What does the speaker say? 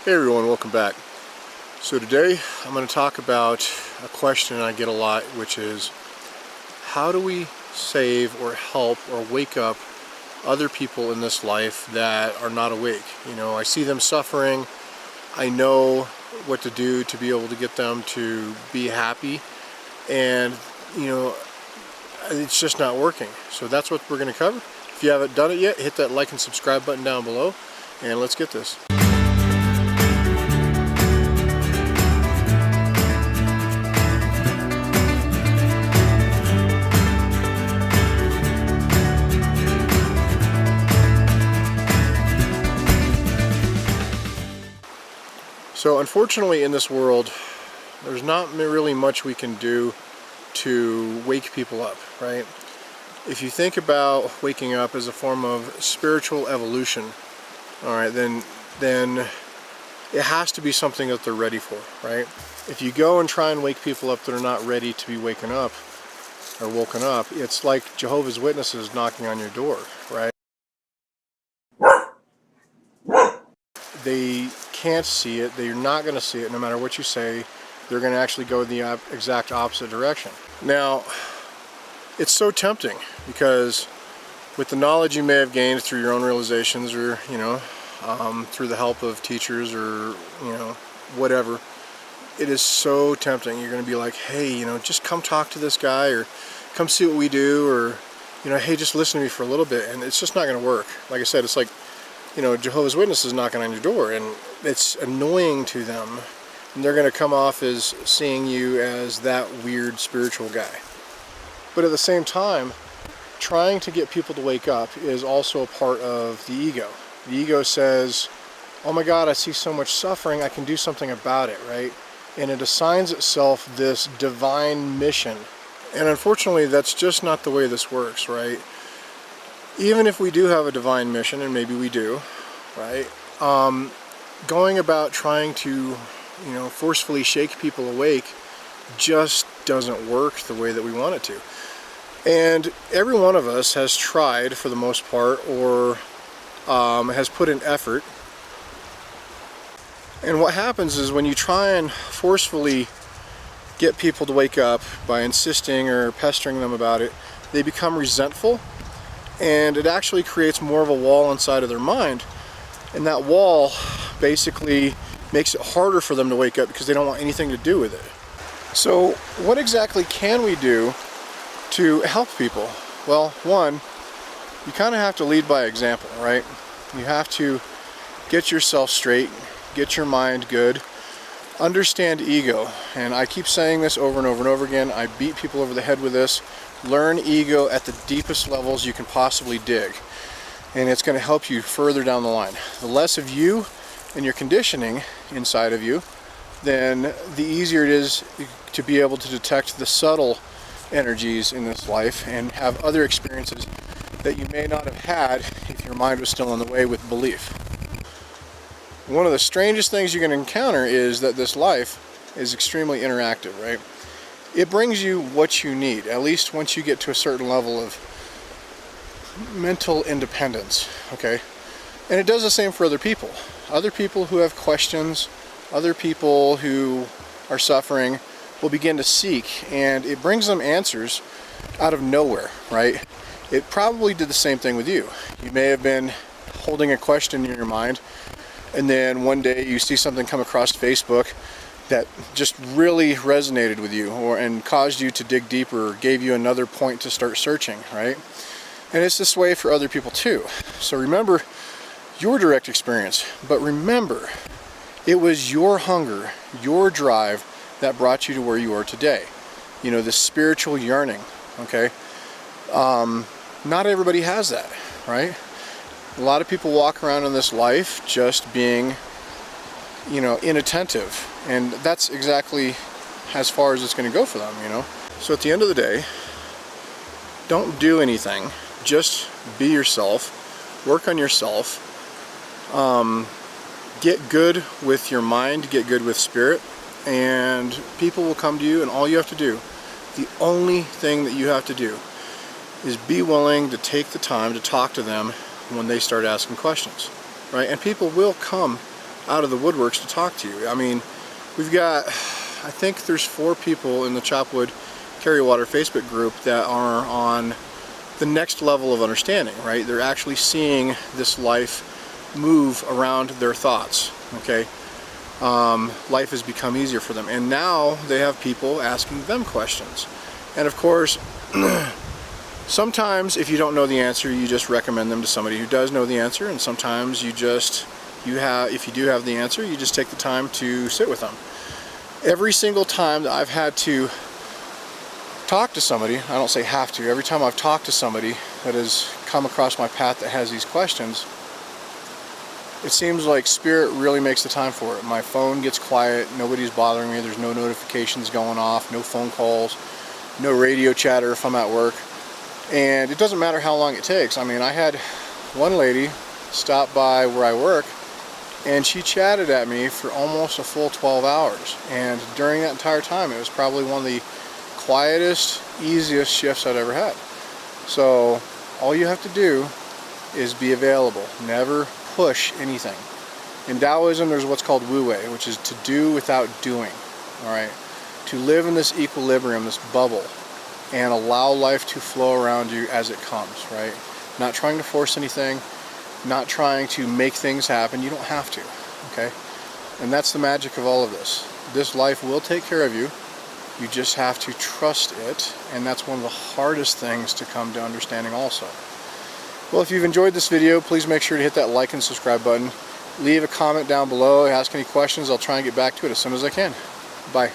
Hey everyone, welcome back. So today I'm going to talk about a question I get a lot, which is how do we save or help or wake up other people in this life that are not awake? You know, I see them suffering. I know what to do to be able to get them to be happy, and you know, it's just not working. So that's what we're going to cover. If you haven't done it yet, hit that like and subscribe button down below, and let's get this. So unfortunately in this world, there's not really much we can do to wake people up, right? If you think about waking up as a form of spiritual evolution, all right, then it has to be something that they're ready for, right? If you go and try and wake people up that are not ready to be woken up or woken up, it's like Jehovah's Witnesses knocking on your door, right? They can't see it. They're not going to see it no matter what you say. They're going to actually go in the exact opposite direction. Now, it's so tempting because with the knowledge you may have gained through your own realizations, or through the help of teachers, or whatever, it is so tempting. You're going to be like, hey, just come talk to this guy, or come see what we do, or hey, just listen to me for a little bit. And it's just not going to work. Like I said, it's like Jehovah's Witnesses knocking on your door, and it's annoying to them, and they're going to come off as seeing you as that weird spiritual guy. But at the same time, trying to get people to wake up is also a part of the ego. The ego says, oh my God, I see so much suffering, I can do something about it, right? And it assigns itself this divine mission. And unfortunately, that's just not the way this works, right? Even if we do have a divine mission, and maybe we do, right? Going about trying to, forcefully shake people awake just doesn't work the way that we want it to. And every one of us has tried, for the most part, or has put in effort. And what happens is when you try and forcefully get people to wake up by insisting or pestering them about it, they become resentful. And it actually creates more of a wall inside of their mind, and that wall basically makes it harder for them to wake up because they don't want anything to do with it. So what exactly can we do to help people? Well, one, you kind of have to lead by example, right? You have to get yourself straight, get your mind good, understand ego. And I keep saying this over and over and over again. I beat people over the head with this. Learn ego at the deepest levels you can possibly dig, and it's going to help you further down the line. The less of you and your conditioning inside of you, then the easier it is to be able to detect the subtle energies in this life and have other experiences that you may not have had if your mind was still in the way with belief. One of the strangest things you can encounter is that this life is extremely interactive, right? It brings you what you need, at least once you get to a certain level of mental independence, okay? And it does the same for other people. Other people who have questions, other people who are suffering will begin to seek, and it brings them answers out of nowhere, right? It probably did the same thing with you. You may have been holding a question in your mind, and then one day you see something come across Facebook that just really resonated with you, and caused you to dig deeper, or gave you another point to start searching, right? And it's this way for other people too. So remember your direct experience, but remember, it was your hunger, your drive that brought you to where you are today. This spiritual yearning, okay? Not everybody has that, right? A lot of people walk around in this life just being inattentive, and that's exactly as far as it's going to go for them, So at the end of the day, don't do anything, just be yourself, work on yourself, get good with your mind, get good with spirit, and people will come to you, and all you have to do, the only thing that you have to do, is be willing to take the time to talk to them when they start asking questions, right? And people will come out of the woodworks to talk to you. I mean, we've got, I think there's 4 people in the Chopwood Carry Water Facebook group that are on the next level of understanding, right? They're actually seeing this life move around their thoughts, okay? Life has become easier for them, and now they have people asking them questions. And of course, sometimes if you don't know the answer, you just recommend them to somebody who does know the answer, and sometimes if you do have the answer, you just take the time to sit with them. Every single time that I've had to talk to somebody, I don't say have to, every time I've talked to somebody that has come across my path that has these questions, it seems like Spirit really makes the time for it. My phone gets quiet, nobody's bothering me, there's no notifications going off, no phone calls, no radio chatter if I'm at work, and it doesn't matter how long it takes. I mean, I had one lady stop by where I work, and she chatted at me for almost a full 12 hours, and during that entire time it was probably one of the quietest, easiest shifts I'd ever had. So all you have to do is be available. Never push anything. In Taoism, there's what's called Wu Wei, which is to do without doing. All right, to live in this equilibrium, this bubble, and allow life to flow around you as it comes. Right, not trying to force anything, not trying to make things happen. You don't have to. Okay, and that's the magic of all of this. This life will take care of you. You just have to trust it, and that's one of the hardest things to come to understanding also. Well, if you've enjoyed this video, please make sure to hit that like and subscribe button. Leave a comment down below, ask any questions, I'll try and get back to it as soon as I can. Bye.